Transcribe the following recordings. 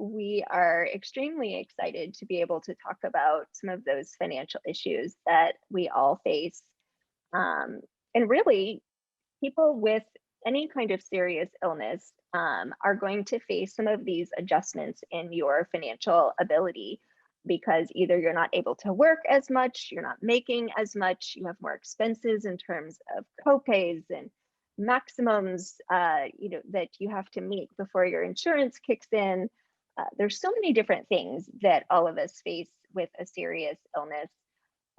we are extremely excited to be able to talk about some of those financial issues that we all face. And really, people with any kind of serious illness are going to face some of these adjustments in your financial ability because either you're not able to work as much, you're not making as much, you have more expenses in terms of copays and maximums that you have to meet before your insurance kicks in. There's so many different things that all of us face with a serious illness,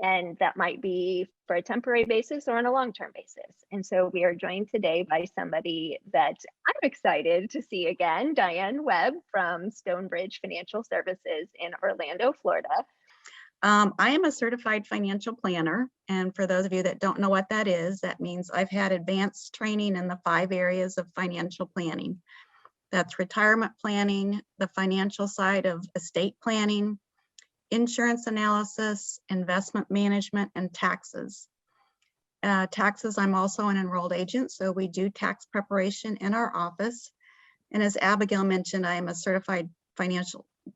and that might be for a temporary basis or on a long-term basis. And so we are joined today by somebody that I'm excited to see again, Dianne Webb from Stonebridge Financial Services in Orlando, Florida. I am a certified financial planner. And for those of you that don't know what that is, that means I've had advanced training in the 5 areas of financial planning. That's retirement planning, the financial side of estate planning, insurance analysis, investment management, and taxes. Taxes, I'm also an enrolled agent, so we do tax preparation in our office. And as Abigail mentioned, I am a certified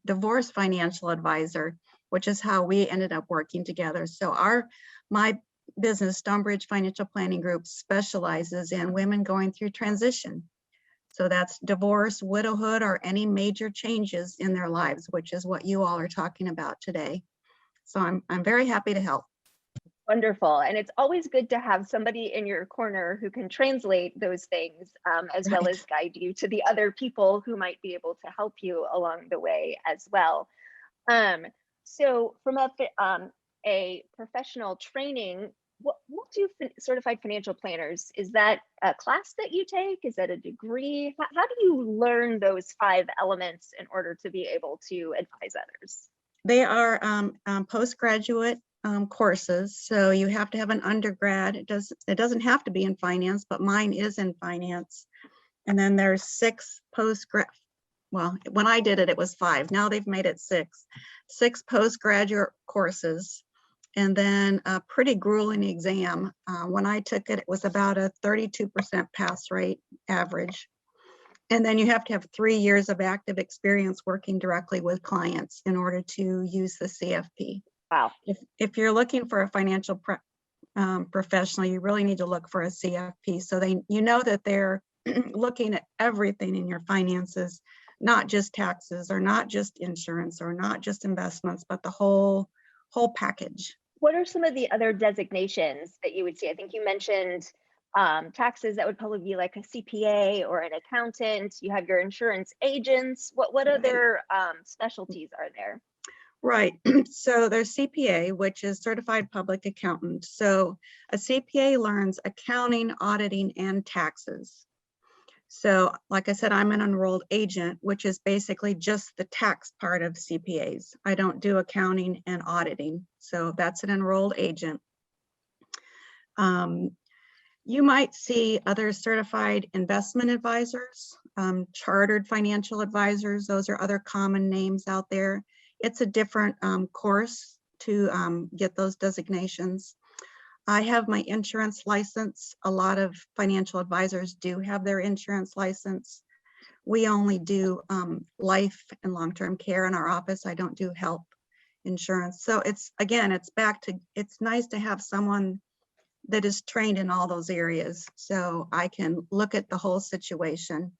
divorce financial advisor, which is how we ended up working together. So my business, Stonebridge Financial Planning Group, specializes in women going through transition. So that's divorce, widowhood, or any major changes in their lives, which is what you all are talking about today. So I'm very happy to help. Wonderful. And it's always good to have somebody in your corner who can translate those things as well as guide you to the other people who might be able to help you along the way as well. So from a professional training, what do certified financial planners? Is that a class that you take? Is that a degree? How do you learn those 5 elements in order to be able to advise others? They are postgraduate courses. So you have to have an undergrad. It doesn't have to be in finance, but mine is in finance. And then there's 6 postgrad. Well, when I did it, it was 5. Now they've made it 6 postgraduate courses. And then a pretty grueling exam. When I took it, it was about a 32% pass rate average. And then you have to have 3 years of active experience working directly with clients in order to use the CFP. Wow. If you're looking for a financial professional, you really need to look for a CFP. So you know that they're looking at everything in your finances, not just taxes or not just insurance or not just investments, but the whole package. What are some of the other designations that you would see? I think you mentioned taxes. That would probably be like a CPA or an accountant. You have your insurance agents. What other specialties are there? Right. So there's CPA, which is Certified Public Accountant. So a CPA learns accounting, auditing, and taxes. So like I said, I'm an enrolled agent, which is basically just the tax part of CPAs. I don't do accounting and auditing. So that's an enrolled agent. You might see other certified investment advisors, chartered financial advisors. Those are other common names out there. It's a different course to get those designations. I have my insurance license. A lot of financial advisors do have their insurance license. We only do life and long-term care in our office. I don't do health insurance. So it's nice to have someone that is trained in all those areas so I can look at the whole situation.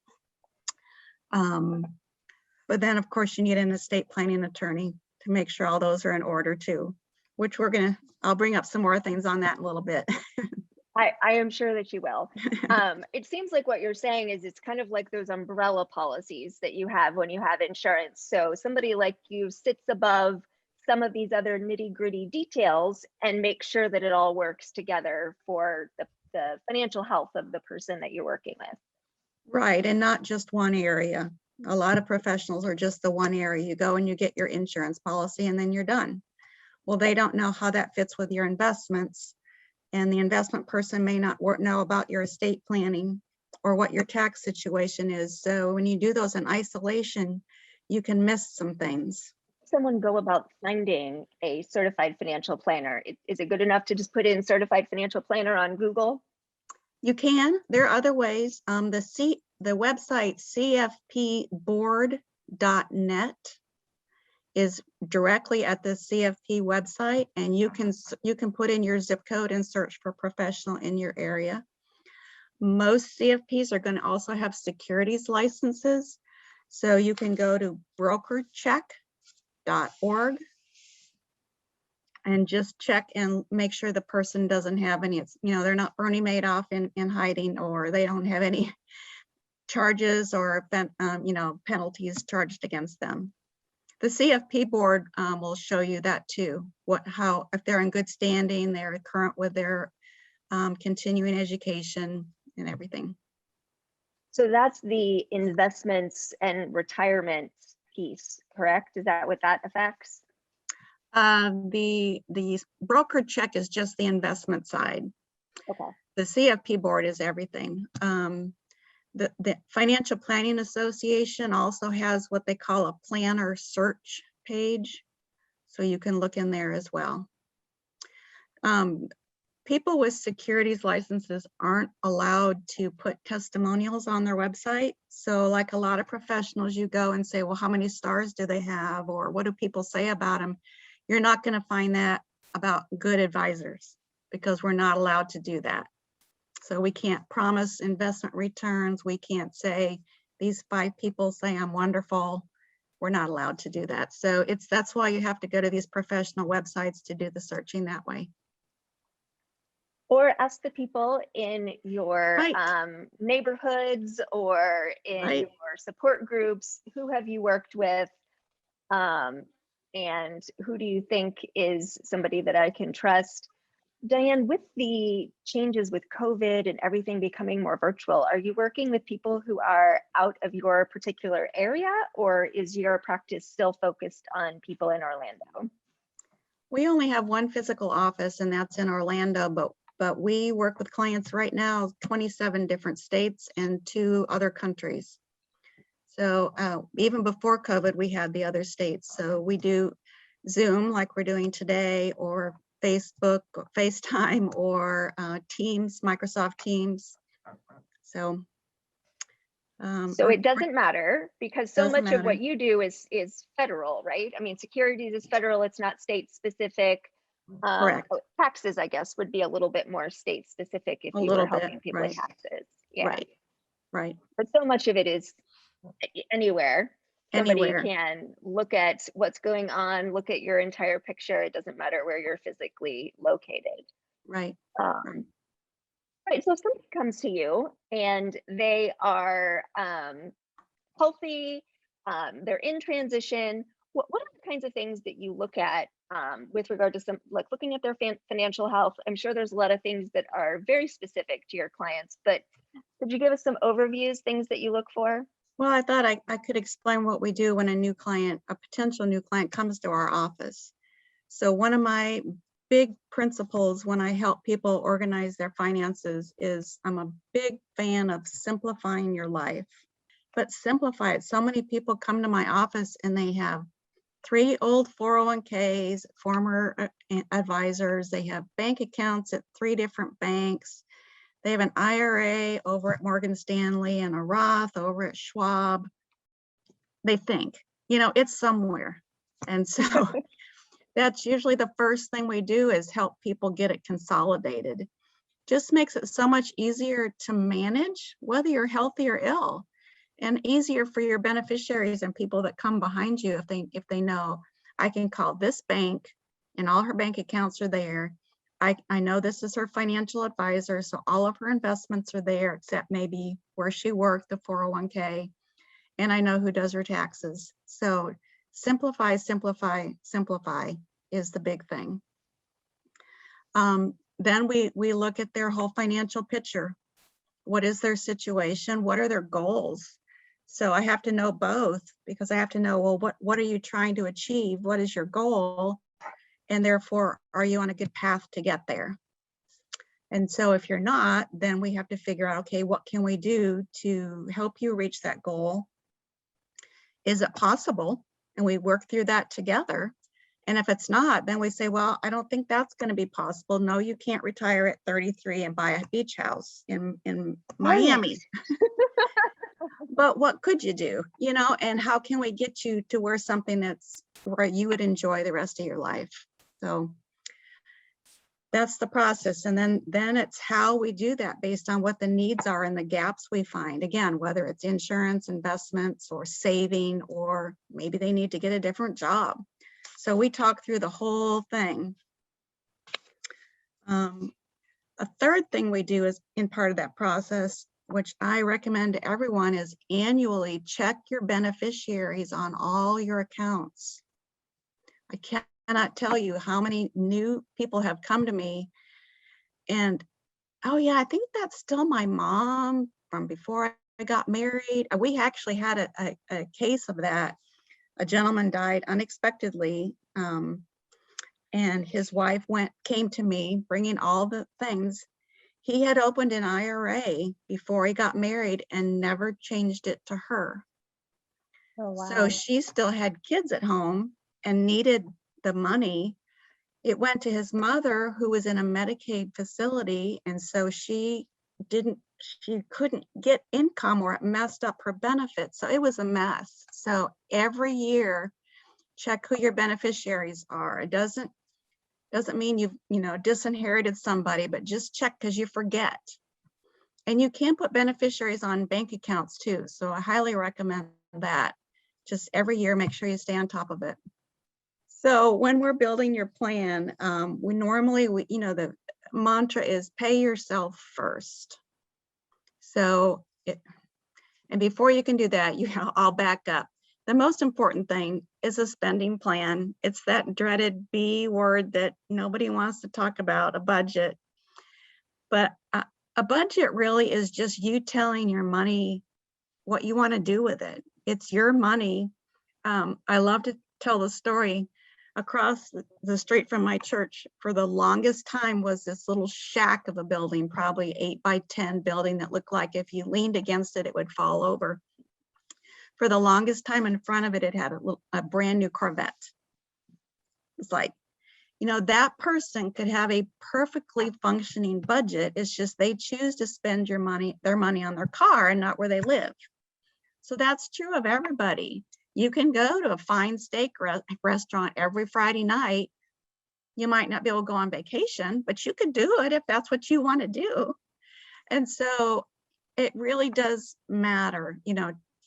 But then of course you need an estate planning attorney to make sure all those are in order too, which I'll bring up some more things on that in a little bit. I am sure that you will. It seems like what you're saying is it's kind of like those umbrella policies that you have when you have insurance. So somebody like you sits above some of these other nitty-gritty details and make sure that it all works together for the financial health of the person that you're working with. Right, and not just one area. A lot of professionals are just the one area. You go and you get your insurance policy and then you're done. Well, they don't know how that fits with your investments, and the investment person may not know about your estate planning or what your tax situation is. So when you do those in isolation, you can miss some things. Someone go about finding a certified financial planner? Is it good enough to just put in certified financial planner on Google? You can. There are other ways. The website CFP Board is directly at the CFP website, and you can put in your zip code and search for professional in your area. Most CFPs are going to also have securities licenses, so you can go to brokercheck.org and just check and make sure the person doesn't have any, they're not Bernie Madoff in hiding, or they don't have any charges or penalties charged against them. The CFP board will show you that too, if they're in good standing, they're current with their continuing education and everything. So that's the investments and retirement piece, correct? Is that what that affects? The broker check is just the investment side. Okay. The CFP board is everything. The Financial Planning Association also has what they call a planner search page, so you can look in there as well. People with securities licenses aren't allowed to put testimonials on their website. So like a lot of professionals, you go and say, well, how many stars do they have? Or what do people say about them? You're not going to find that about good advisors, because we're not allowed to do that. So we can't promise investment returns. We can't say these 5 people say I'm wonderful. We're not allowed to do that. So that's why you have to go to these professional websites to do the searching that way. Or ask the people in your Right. neighborhoods or in Right. your support groups. Who have you worked with? And who do you think is somebody that I can trust? Dianne, with the changes with COVID and everything becoming more virtual, are you working with people who are out of your particular area, or is your practice still focused on people in Orlando? We only have one physical office, and that's in Orlando, but we work with clients right now, 27 different states and 2 other countries. So even before COVID, we had the other states. So we do Zoom like we're doing today, or Facebook or FaceTime, or Teams, Microsoft Teams. So it doesn't matter, because so much of what you do is federal, right? I mean, securities is federal, it's not state specific. Correct. Taxes, I guess, would be a little bit more state specific if you were helping people with taxes. Yeah. Right. But so much of it is anywhere. Somebody Anywhere. can look at what's going on, look at your entire picture. It doesn't matter where you're physically located. Right. Right. So if somebody comes to you and they are healthy, they're in transition, what are the kinds of things that you look at with regard to looking at their financial health? I'm sure there's a lot of things that are very specific to your clients, but could you give us some overviews, things that you look for? Well, I thought I could explain what we do when a potential new client comes to our office. So one of my big principles when I help people organize their finances is I'm a big fan of simplifying your life, but simplify it. So many people come to my office and they have 3 old 401ks, former advisors. They have bank accounts at 3 different banks. They have an IRA over at Morgan Stanley and a Roth over at Schwab. They think, it's somewhere. And so that's usually the first thing we do, is help people get it consolidated. Just makes it so much easier to manage, whether you're healthy or ill, and easier for your beneficiaries and people that come behind you if they know, I can call this bank and all her bank accounts are there. I know this is her financial advisor, so all of her investments are there except maybe where she worked, the 401k, and I know who does her taxes. So simplify is the big thing. Then we look at their whole financial picture. What is their situation? What are their goals? So I have to know both, because I have to know, well, what are you trying to achieve? What is your goal? And therefore, are you on a good path to get there? And so if you're not, then we have to figure out, okay, what can we do to help you reach that goal? Is it possible? And we work through that together. And if it's not, then we say, well, I don't think that's going to be possible. No, you can't retire at 33 and buy a beach house in Miami. but what could you do, and how can we get you to where something that's where you would enjoy the rest of your life? So that's the process. And then it's how we do that based on what the needs are and the gaps we find. Again, whether it's insurance, investments, or saving, or maybe they need to get a different job. So we talk through the whole thing. A third thing we do is in part of that process, which I recommend to everyone, is annually check your beneficiaries on all your accounts. I cannot tell you how many new people have come to me and, oh yeah, I think that's still my mom from before I got married. We actually had a case of that. A gentleman died unexpectedly, and his wife came to me bringing all the things. He had opened an IRA before he got married and never changed it to her. Oh, wow. So she still had kids at home and needed the money. It went to his mother, who was in a Medicaid facility, and so she couldn't get income, or it messed up her benefits. So it was a mess. So every year, check who your beneficiaries are. It doesn't mean you've disinherited somebody, but just check, because you forget. And you can put beneficiaries on bank accounts too. So I highly recommend that. Just every year, make sure you stay on top of it. So when we're building your plan, we normally, the mantra is pay yourself first. So, and before you can do that, I'll back up. The most important thing is a spending plan. It's that dreaded B word that nobody wants to talk about, a budget. But a budget really is just you telling your money what you want to do with it. It's your money. I love to tell the story. Across the street from my church for the longest time was this little shack of a building, probably 8 by 10 building that looked like if you leaned against it, it would fall over. For the longest time in front of it, it had a brand new Corvette. It's like, that person could have a perfectly functioning budget. It's just they choose to spend their money on their car and not where they live. So that's true of everybody. You can go to a fine steak restaurant every Friday night. You might not be able to go on vacation, but you could do it if that's what you want to do. And so it really does matter,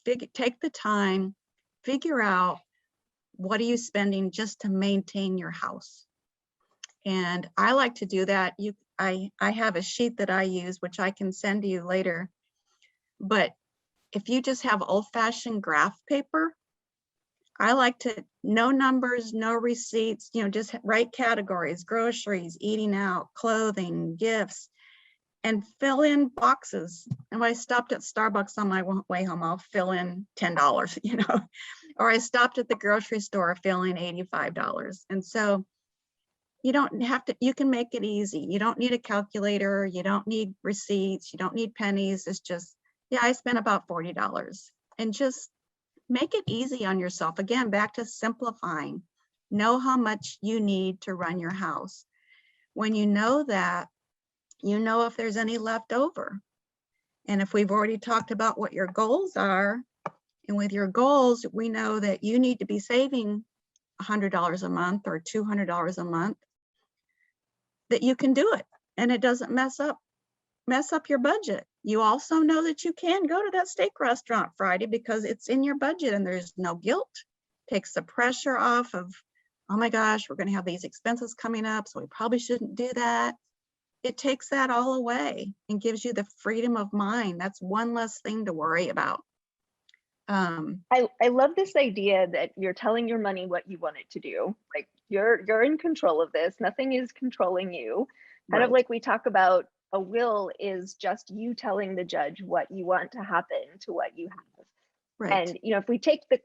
take the time, figure out what are you spending just to maintain your house. And I like to do that. I have a sheet that I use, which I can send to you later. But if you just have old-fashioned graph paper, I like to, no numbers, no receipts, just write categories: groceries, eating out, clothing, gifts, and fill in boxes. And when I stopped at Starbucks on my way home, I'll fill in $10, or I stopped at the grocery store, fill in $85. And so you don't have to, you can make it easy. You don't need a calculator. You don't need receipts. You don't need pennies. It's just, yeah, I spent about $40, and just make it easy on yourself. Again, back to simplifying. Know how much you need to run your house. When you know that, if there's any left over. And if we've already talked about what your goals are, and with your goals, we know that you need to be saving $100 a month or $200 a month, that you can do it. And it doesn't mess up your budget. You also know that you can go to that steak restaurant Friday because it's in your budget and there's no guilt. Takes the pressure off of, oh my gosh, we're going to have these expenses coming up, so we probably shouldn't do that. It takes that all away and gives you the freedom of mind. That's one less thing to worry about. I love this idea that you're telling your money what you want it to do. Like you're in control of this. Nothing is controlling you. Kind of like we talk about, a will is just you telling the judge what you want to happen to what you have. Right. And if we take the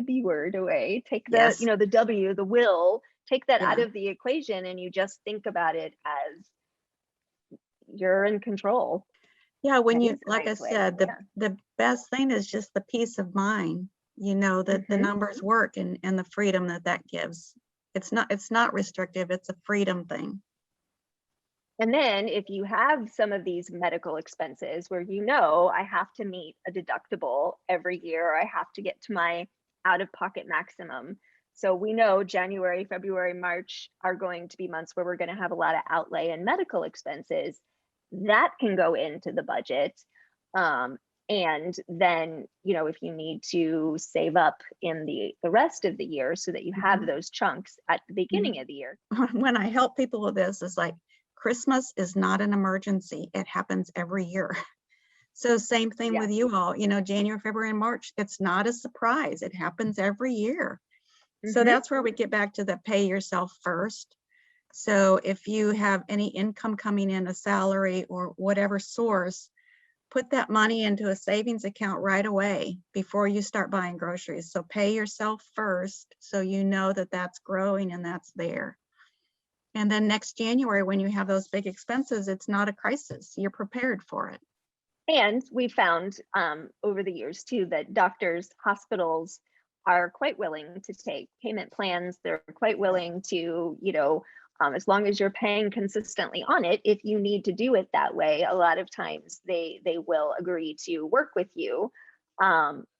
B word away, take the Yes. the W, the will, take that out Yeah. of the equation, and you just think about it as you're in control. Yeah, when That you, is a like I nice way, said, yeah. the best thing is just the peace of mind, that the numbers work, and the freedom that gives. It's not restrictive, it's a freedom thing. And then if you have some of these medical expenses where you know I have to meet a deductible every year, or I have to get to my out-of-pocket maximum. So we know January, February, March are going to be months where we're going to have a lot of outlay in medical expenses. That can go into the budget. Um, and then, you know, if you need to save up in the rest of the year so that you have Mhm. those chunks at the beginning of the year. When I help people with this, it's like Christmas is not an emergency. It happens every year. So same thing Yeah. with you all, you know, January, February, and March, it's not a surprise. It happens every year. So Hmm. that's where we get back to the pay yourself first. So if you have any income coming in, a salary or whatever source, put that money into a savings account right away before you start buying groceries. So pay yourself first so you know that that's growing and that's there. And then next January, when you have those big expenses, it's not a crisis. You're prepared for it. And we found over the years too that doctors, hospitals are quite willing to take payment plans. They're quite willing to, you know, as long as you're paying consistently on it, if you need to do it that way, a lot of times they will agree to work with you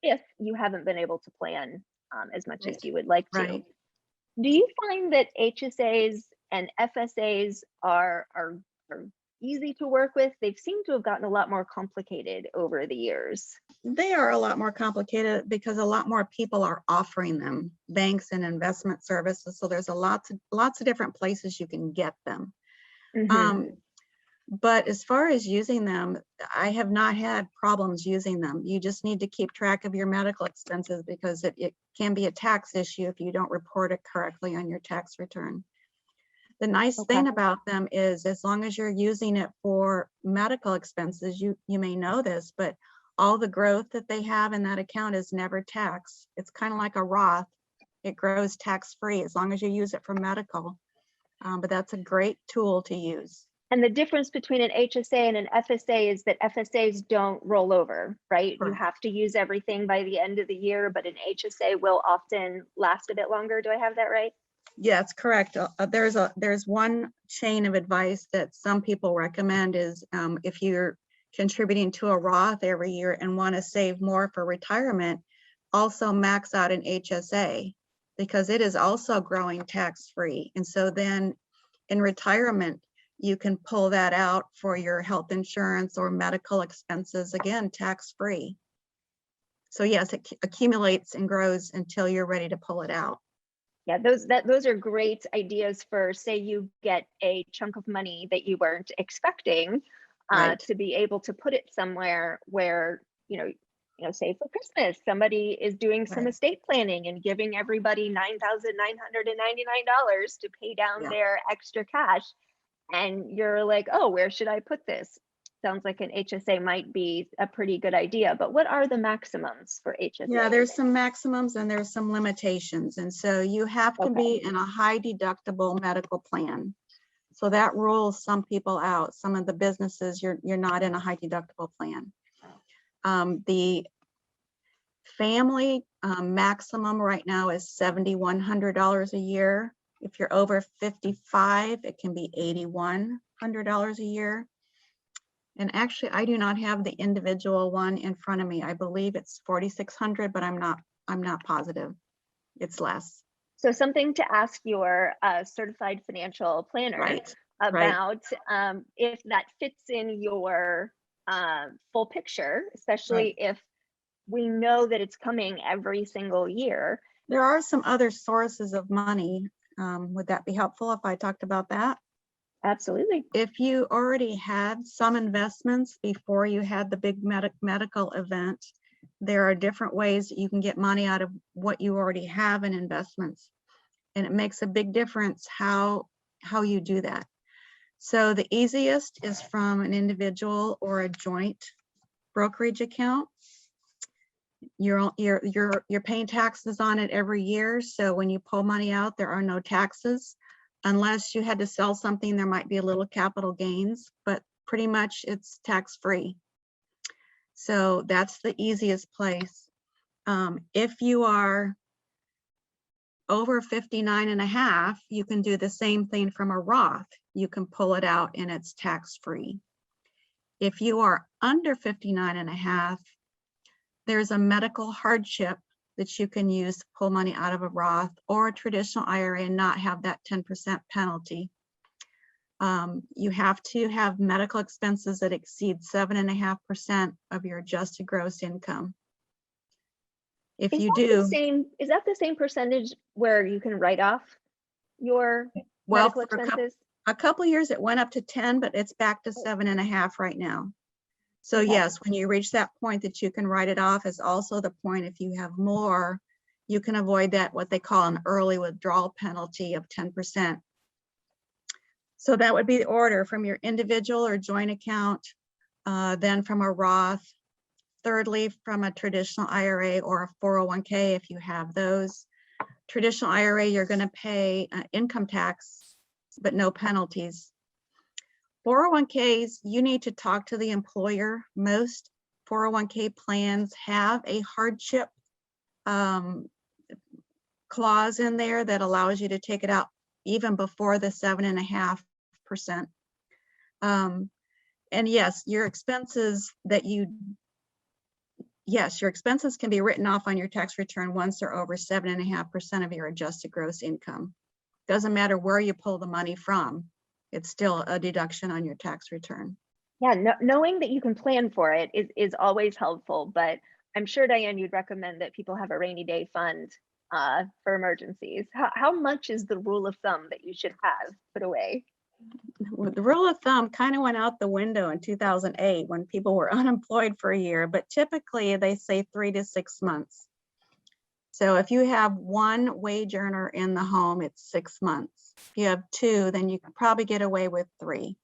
if you haven't been able to plan as much as Right. you would like to. Right. Do you find that HSAs and FSAs are easy to work with? They've seemed to have gotten a lot more complicated over the years. They are a lot more complicated because a lot more people are offering them, banks and investment services. So there's lots of different places you can get them. Hmm. Um, but as far as using them, I have not had problems using them. You just need to keep track of your medical expenses because it can be a tax issue if you don't report it correctly on your tax return. The nice Okay. thing about them is as long as you're using it for medical expenses, you may know this, but all the growth that they have in that account is never taxed. It's kind of like a Roth. It grows tax-free as long as you use it for medical. But that's a great tool to use. And the difference between an HSA and an FSA is that FSAs don't roll over, right? You Correct. have to use everything by the end of the year, but an HSA will often last a bit longer. Do I have that right? Yeah, it's correct. There's one chain of advice that some people recommend is if you're contributing to a Roth every year and want to save more for retirement, also max out an HSA because it is also growing tax-free. And so then in retirement, you can pull that out for your health insurance or medical expenses, again, tax-free. So yes, it accumulates and grows until you're ready to pull it out. Yeah, those are great ideas for, say you get a chunk of money that you weren't expecting, Right. to be able to put it somewhere where, say for Christmas, somebody is doing some Right. estate planning and giving everybody $9,999 to pay down Yeah. their extra cash. And you're like, oh, where should I put this? Sounds like an HSA might be a pretty good idea, but what are the maximums for Yeah, HSAs? there's some maximums and there's some limitations. And so you have to Okay. be in a high deductible medical plan. So that rules some people out. Some of the businesses, you're not in a high deductible plan. The family maximum right now is $7,100 a year. If you're over 55, it can be $8,100 a year. And actually, I do not have the individual one in front of me. I believe it's 4,600, but I'm not positive. It's less. So something to ask your certified financial planner Right. Right. about if that fits in your full picture, Right. especially if we know that it's coming every single year. There are some other sources of money. Would that be helpful if I talked about that? Absolutely. If you already had some investments before you had the big medical event, there are different ways that you can get money out of what you already have in investments. And it makes a big difference how you do that. So the easiest is from an individual or a joint brokerage account. You're paying taxes on it every year. So when you pull money out, there are no taxes. Unless you had to sell something, there might be a little capital gains, but pretty much it's tax-free. So that's the easiest place. If you are over 59 and a half, you can do the same thing from a Roth. you can pull it out and it's tax-free. If you are under 59 and a half, there's a medical hardship that you can use to pull money out of a Roth or a traditional IRA and not have that 10% penalty. You have to have medical expenses that exceed 7.5% of your adjusted gross income. If you do, Is that the same percentage where you can write off your well, medical for expenses? a couple years it went up to 10, but it's back to 7.5 right now. So Okay. yes, when you reach that point that you can write it off, is also the point if you have more, you can avoid that, what they call an early withdrawal penalty of 10%. So that would be the order from your individual or joint account, then from a Roth, thirdly, from a traditional IRA or a 401k if you have those. Traditional IRA, you're going to pay income tax, but no penalties. 401ks, you need to talk to the employer. Most 401k plans have a hardship clause in there that allows you to take it out even before the 7.5%. And yes, your expenses your expenses can be written off on your tax return once they're over 7.5% of your adjusted gross income. Doesn't matter where you pull the money from, it's still a deduction on your tax return. Yeah, knowing that you can plan for it is always helpful, but I'm sure, Dianne, you'd recommend that people have a rainy day fund for emergencies. How much is the rule of thumb that you should have put away? Well, the rule of thumb kind of went out the window in 2008 when people were unemployed for a year, but typically they say 3 to 6 months. So if you have one wage earner in the home, it's 6 months. If you have two, then you can probably get away with 3,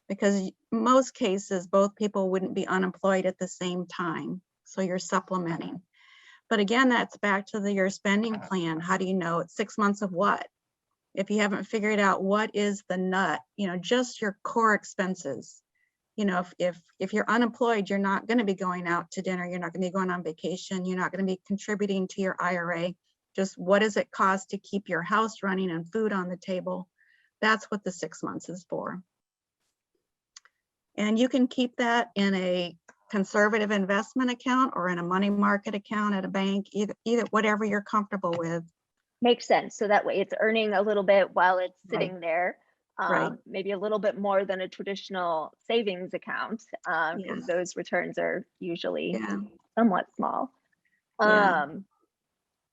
because in most cases, both people wouldn't be unemployed at the same time. So you're supplementing. But again, that's back to your spending plan. How do you know it's 6 months of what? If you haven't figured out what is the nut, just your core expenses. If you're unemployed, you're not going to be going out to dinner. You're not going to be going on vacation. You're not going to be contributing to your IRA. Just what does it cost to keep your house running and food on the table? That's what the 6 months is for. And you can keep that in a conservative investment account or in a money market account at a bank, either whatever you're comfortable with. Makes sense. So that way it's earning a little bit while it's sitting Right. there. Right. Maybe a little bit more than a traditional savings account, because those returns are usually somewhat small.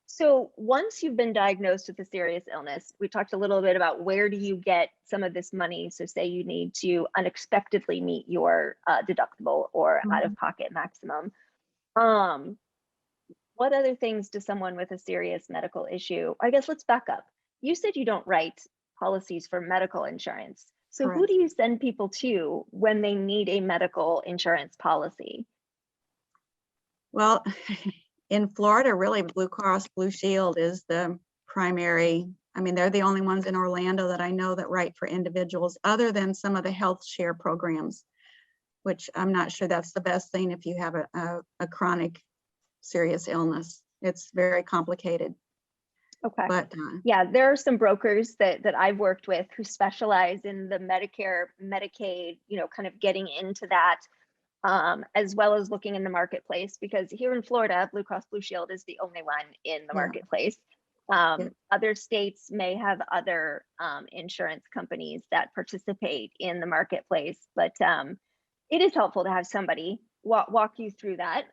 So once you've been diagnosed with a serious illness, we talked a little bit about where do you get some of this money. So say you need to unexpectedly meet your deductible or out-of-pocket maximum. What other things does someone with a serious medical issue? I guess let's back up. You said you don't write policies for medical insurance. So who do you send people to when they need a medical insurance policy? Well, in Florida, really, Blue Cross Blue Shield is the primary. I mean, they're the only ones in Orlando that I know that write for individuals, other than some of the health share programs, which I'm not sure that's the best thing if you have a chronic serious illness. It's very complicated. Okay. But yeah, there are some brokers that I've worked with who specialize in the Medicare, Medicaid, kind of getting into that, as well as looking in the marketplace, because here in Florida, Blue Cross Blue Shield is the only one in the marketplace. Other states may have other insurance companies that participate in the marketplace, but it is helpful to have somebody walk you through that.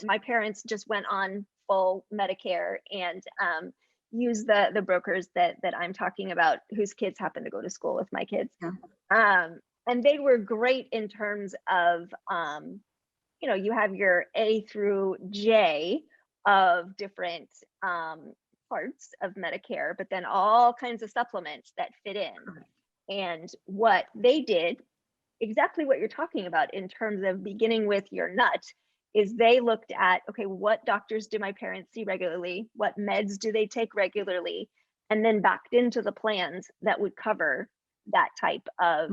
My parents just went on full Medicare and use the brokers that I'm talking about, whose kids happen to go to school with my kids. And they were great in terms of, you have your A through J of different parts of Medicare, but then all kinds of supplements that fit in. And what they did, exactly what you're talking about in terms of beginning with your nut, is they looked at, okay, what doctors do my parents see regularly? What meds do they take regularly? And then backed into the plans that would cover that type of,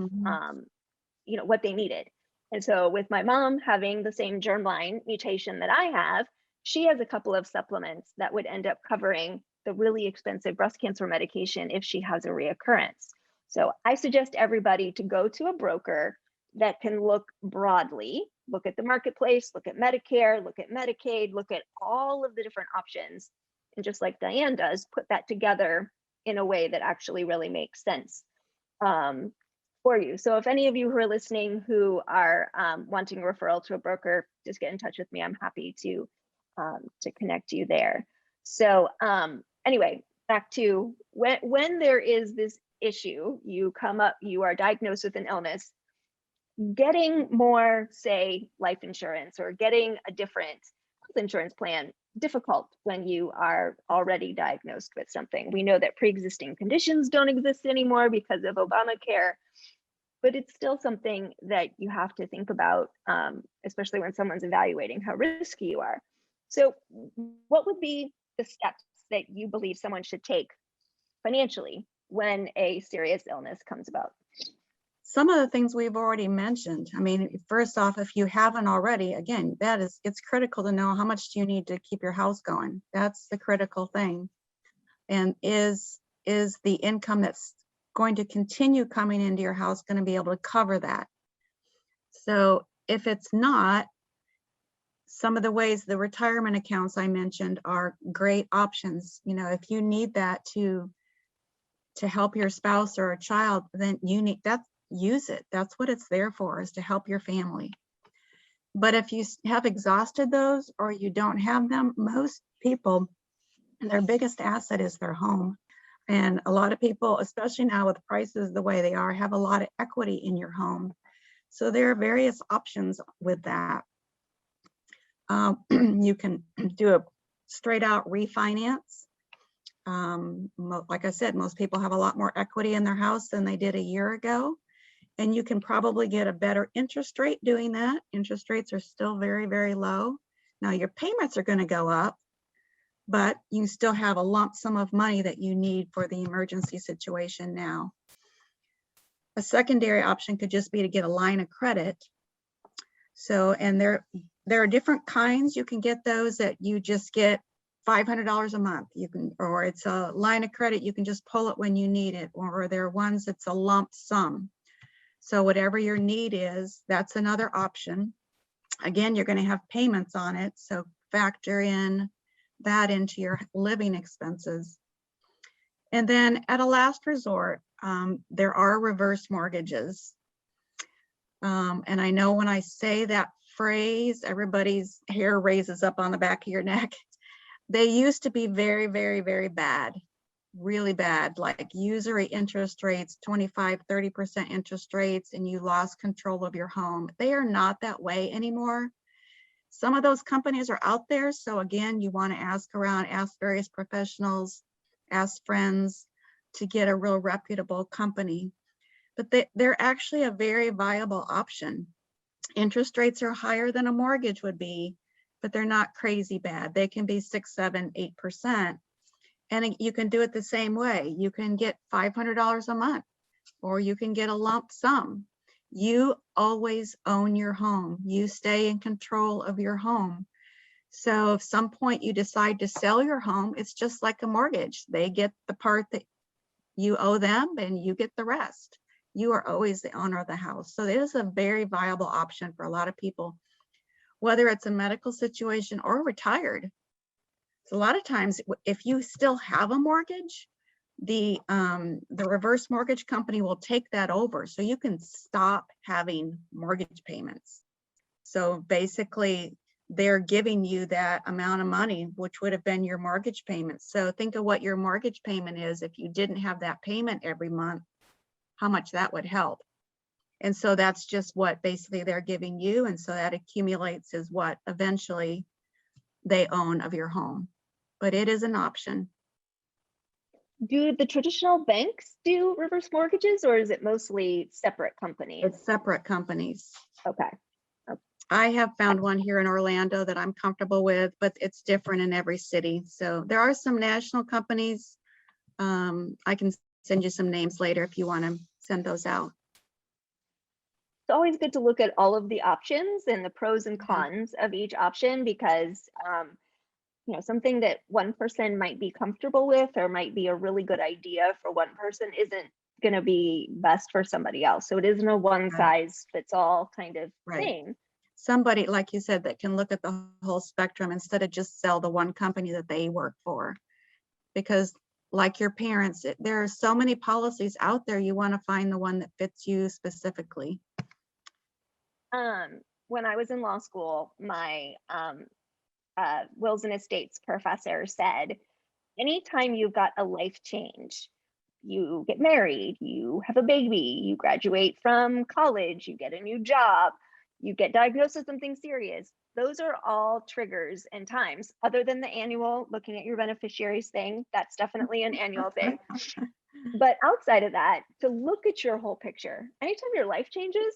what they needed. And so with my mom having the same germline mutation that I have, she has a couple of supplements that would end up covering the really expensive breast cancer medication if she has a reoccurrence. So I suggest everybody to go to a broker that can look broadly, look at the marketplace, look at Medicare, look at Medicaid, look at all of the different options. And just like Dianne does, put that together in a way that actually really makes sense for you. So if any of you who are listening who are wanting a referral to a broker, just get in touch with me. I'm happy to connect you there. So anyway, back to when there is this issue, you are diagnosed with an illness, getting more, say, life insurance or getting a different health insurance plan, difficult when you are already diagnosed with something. We know that pre-existing conditions don't exist anymore because of Obamacare, but it's still something that you have to think about, especially when someone's evaluating how risky you are. So what would be the steps that you believe someone should take financially when a serious illness comes about? Some of the things we've already mentioned. I mean, first off, if you haven't already, again, it's critical to know how much do you need to keep your house going. That's the critical thing. And is the income that's going to continue coming into your house going to be able to cover that? So if it's not, some of the ways the retirement accounts I mentioned are great options. You know, if you need that to help your spouse or a child, then you need that. Use it. That's what it's there for, is to help your family. But if you have exhausted those or you don't have them, most people, their biggest asset is their home. And a lot of people, especially now with prices the way they are, have a lot of equity in your home. So there are various options with that. You can do a straight out refinance. Like I said, most people have a lot more equity in their house than they did a year ago. And you can probably get a better interest rate doing that. Interest rates are still very, very low. Now your payments are going to go up, but you still have a lump sum of money that you need for the emergency situation now. A secondary option could just be to get a line of credit. So, and there are different kinds. You can get those that you just get $500 a month. You can, or it's a line of credit. You can just pull it when you need it. Or there are ones that's a lump sum. So whatever your need is, that's another option. Again, you're going to have payments on it. So factor in that into your living expenses. And then at a last resort, there are reverse mortgages. And I know when I say that phrase, everybody's hair raises up on the back of your neck. They used to be very, very, very bad. Really bad, like usury interest rates, 25-30% interest rates, and you lost control of your home. They are not that way anymore. Some of those companies are out there. So again, you want to ask around, ask various professionals, ask friends to get a real reputable company. But they're actually a very viable option. Interest rates are higher than a mortgage would be, but they're not crazy bad. They can be 6, 7, 8%. And you can do it the same way. You can get $500 a month, or you can get a lump sum. You always own your home. You stay in control of your home. So if some point you decide to sell your home, it's just like a mortgage. They get the part that you owe them and you get the rest. You are always the owner of the house. So it is a very viable option for a lot of people, whether it's a medical situation or retired. So a lot of times, if you still have a mortgage, the reverse mortgage company will take that over. So you can stop having mortgage payments. So basically, they're giving you that amount of money, which would have been your mortgage payment. So think of what your mortgage payment is if you didn't have that payment every month, how much that would help. And so that's just what basically they're giving you. And so that accumulates is what eventually they own of your home. But it is an option. Do the traditional banks do reverse mortgages, or is it mostly separate companies? It's separate companies. Okay. I have found one here in Orlando that I'm comfortable with, but it's different in every city. So there are some national companies. I can send you some names later if you want to send those out. It's always good to look at all of the options and the pros and cons of each option, because you know, something that one person might be comfortable with or might be a really good idea for one person isn't going to be best for somebody else. So it isn't a one size fits all kind of thing. Somebody, like you said, that can look at the whole spectrum instead of just sell the one company that they work for. Because like your parents, there are so many policies out there, you want to find the one that fits you specifically. When I was in law school, my wills and estates professor said, anytime you've got a life change, you get married, you have a baby, you graduate from college, you get a new job, you get diagnosed with something serious, those are all triggers and times, other than the annual looking at your beneficiaries thing. That's definitely an annual thing. But outside of that, to look at your whole picture, anytime your life changes,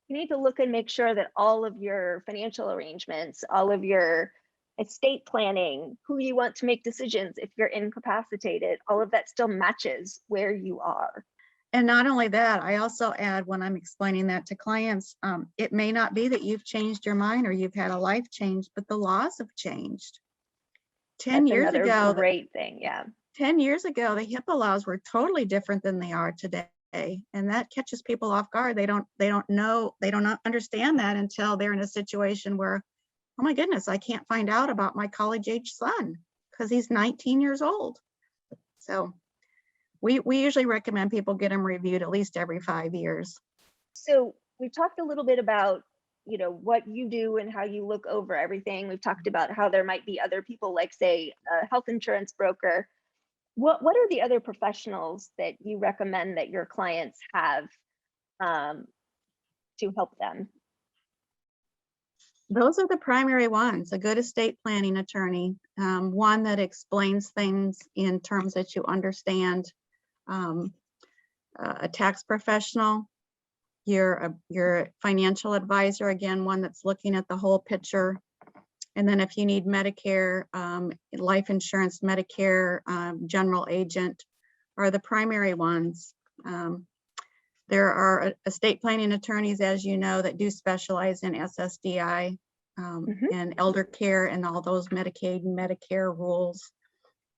you need to look and make sure that all of your financial arrangements, all of your estate planning, who you want to make decisions if you're incapacitated, all of that still matches where you are. And not only that, I also add when I'm explaining that to clients, it may not be that you've changed your mind or you've had a life change, but the laws have changed. 10 That's years another ago, great thing, yeah. 10 years ago, the HIPAA laws were totally different than they are today. And that catches people off guard. They don't know, they don't understand that until they're in a situation where, oh my goodness, I can't find out about my college age son because he's 19 years old. So we usually recommend people get them reviewed at least every 5 years. So we've talked a little bit about, you know, what you do and how you look over everything. We've talked about how there might be other people, like say a health insurance broker. What are the other professionals that you recommend that your clients have to help them? Those are the primary ones: a good estate planning attorney, one that explains things in terms that you understand, a tax professional, your financial advisor, again, one that's looking at the whole picture. And then if you need Medicare, life insurance, Medicare, general agent are the primary ones. There are estate planning attorneys, as you know, that do specialize in SSDI and elder care and all those Medicaid and Medicare rules.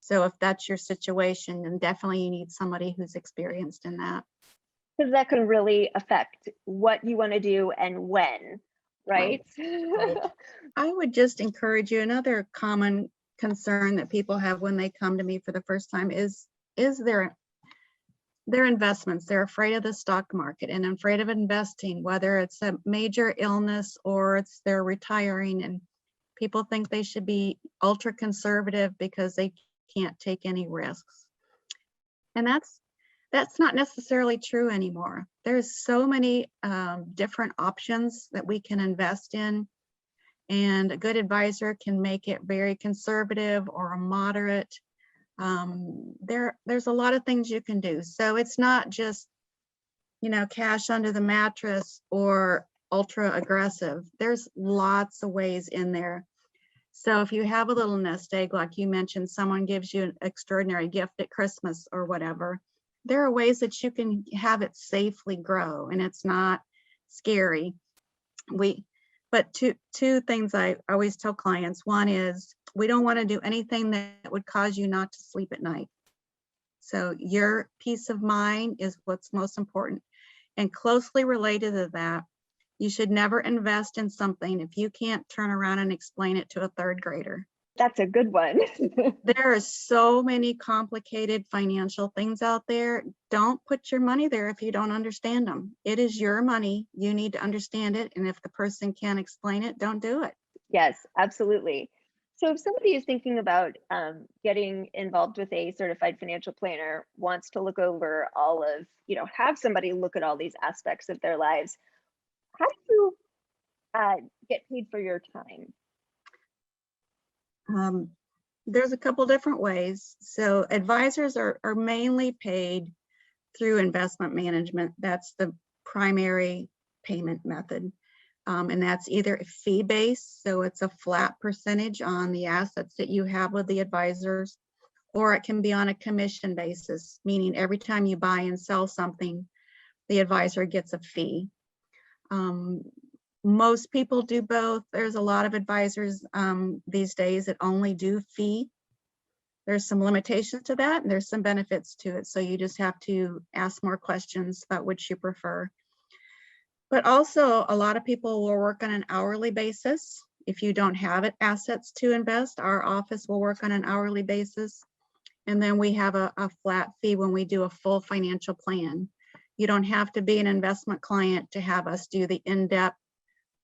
So if that's your situation, then definitely you need somebody who's experienced in that. Because that can really affect what you want to do and when, right? Right. I would just encourage you, another common concern that people have when they come to me for the first time is their investments. They're afraid of the stock market and afraid of investing, whether it's a major illness or it's they're retiring, and people think they should be ultra conservative because they can't take any risks. And that's not necessarily true anymore. There's so many different options that we can invest in, and a good advisor can make it very conservative or a moderate. There's a lot of things you can do. So it's not just, you know, cash under the mattress or ultra aggressive. There's lots of ways in there. So if you have a little nest egg, like you mentioned, someone gives you an extraordinary gift at Christmas or whatever, there are ways that you can have it safely grow and it's not scary. But two things I always tell clients. One is we don't want to do anything that would cause you not to sleep at night. So your peace of mind is what's most important. And closely related to that, you should never invest in something if you can't turn around and explain it to a third grader. That's a good one. There are so many complicated financial things out there. Don't put your money there if you don't understand them. It is your money. You need to understand it. And if the person can't explain it, don't do it. Yes, absolutely. So if somebody is thinking about getting involved with a certified financial planner, wants to look over all of, you know, have somebody look at all these aspects of their lives, how do you get paid for your time? There's a couple different ways. So advisors are mainly paid through investment management. That's the primary payment method. And that's either fee-based, so it's a flat percentage on the assets that you have with the advisors, or it can be on a commission basis, meaning every time you buy and sell something, the advisor gets a fee. Most people do both. There's a lot of advisors these days that only do fee. There's some limitations to that, and there's some benefits to it. So you just have to ask more questions about which you prefer. But also, a lot of people will work on an hourly basis. If you don't have assets to invest, our office will work on an hourly basis. And then we have a flat fee when we do a full financial plan. You don't have to be an investment client to have us do the in-depth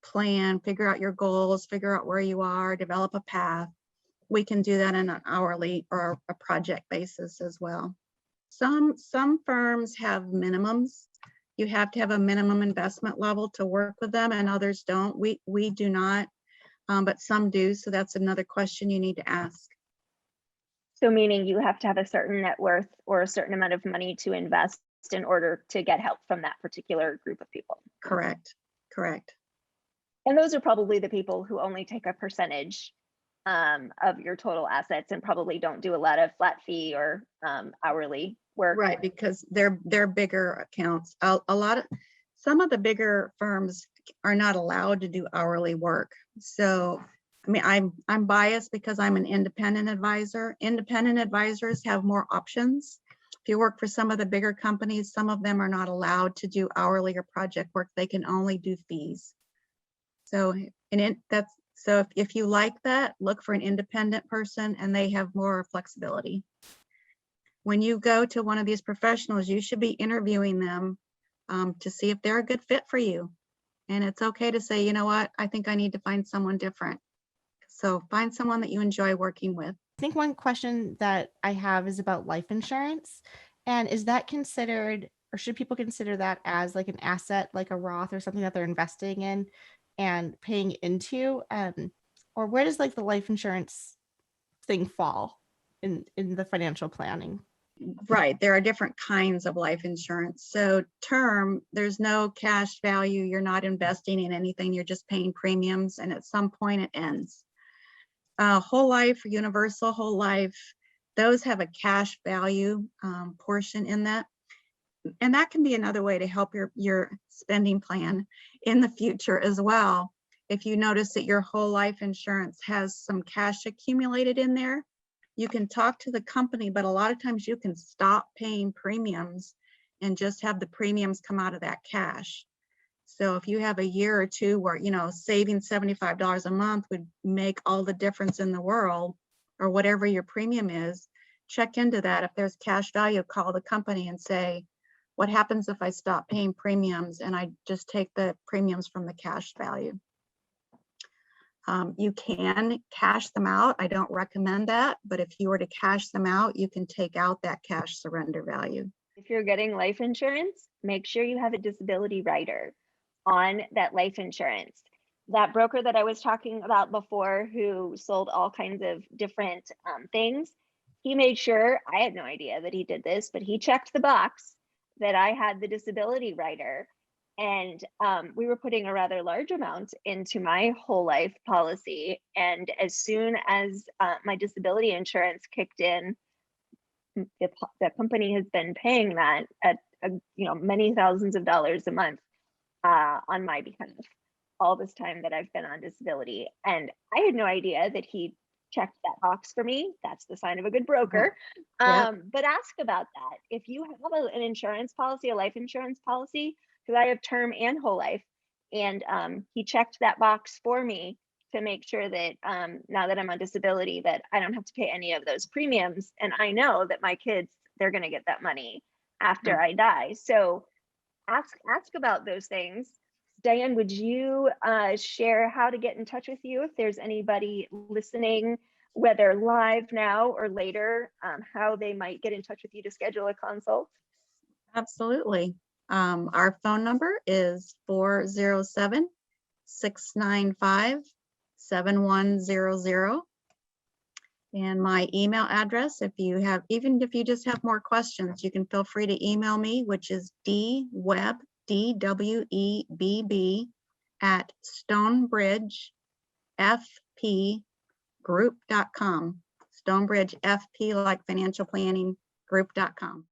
plan, figure out your goals, figure out where you are, develop a path. We can do that on an hourly or a project basis as well. Some firms have minimums. You have to have a minimum investment level to work with them, and others don't. We do not, but some do. So that's another question you need to ask. So meaning you have to have a certain net worth or a certain amount of money to invest in order to get help from that particular group of people. Correct. Correct. And those are probably the people who only take a percentage of your total assets and probably don't do a lot of flat fee or hourly work. Right, because they're bigger accounts. Some of the bigger firms are not allowed to do hourly work. So, I mean, I'm biased because I'm an independent advisor. Independent advisors have more options. If you work for some of the bigger companies, some of them are not allowed to do hourly or project work. They can only do fees. So, so if you like that, look for an independent person, and they have more flexibility. When you go to one of these professionals, you should be interviewing them to see if they're a good fit for you. And it's okay to say, you know what, I think I need to find someone different. So find someone that you enjoy working with. I think one question that I have is about life insurance. And is that considered, or should people consider that as like an asset, like a Roth or something that they're investing in and paying into? Or where does like the life insurance thing fall in the financial planning? Right, there are different kinds of life insurance. So term, there's no cash value. You're not investing in anything. You're just paying premiums, and at some point it ends. Whole life, universal whole life, those have a cash value portion in that. And that can be another way to help your spending plan in the future as well. If you notice that your whole life insurance has some cash accumulated in there, you can talk to the company, but a lot of times you can stop paying premiums and just have the premiums come out of that cash. So if you have a year or two where, you know, saving $75 a month would make all the difference in the world, or whatever your premium is, check into that. If there's cash value, call the company and say, what happens if I stop paying premiums and I just take the premiums from the cash value? You can cash them out. I don't recommend that, but if you were to cash them out, you can take out that cash surrender value. If you're getting life insurance, make sure you have a disability rider on that life insurance. That broker that I was talking about before, who sold all kinds of different things, he made sure, I had no idea that he did this, but he checked the box that I had the disability rider. And we were putting a rather large amount into my whole life policy. And as soon as my disability insurance kicked in, the company has been paying that at many thousands of dollars a month on my behalf all this time that I've been on disability. And I had no idea that he checked that box for me. That's the sign of a good broker. Yeah. But ask about that. If you have an insurance policy, a life insurance policy, because I have term and whole life, and he checked that box for me to make sure that now that I'm on disability, that I don't have to pay any of those premiums. And I know that my kids, they're going to get that money after I die. So ask about those things. Dianne, would you share how to get in touch with you if there's anybody listening, whether live now or later, how they might get in touch with you to schedule a consult? Absolutely. Our phone number is 407-695-7100. And my email address, even if you just have more questions, you can feel free to email me, which is dwebb, DWEBB at stonebridgefpgroup.com. Stonebridge FP like financial planning group.com.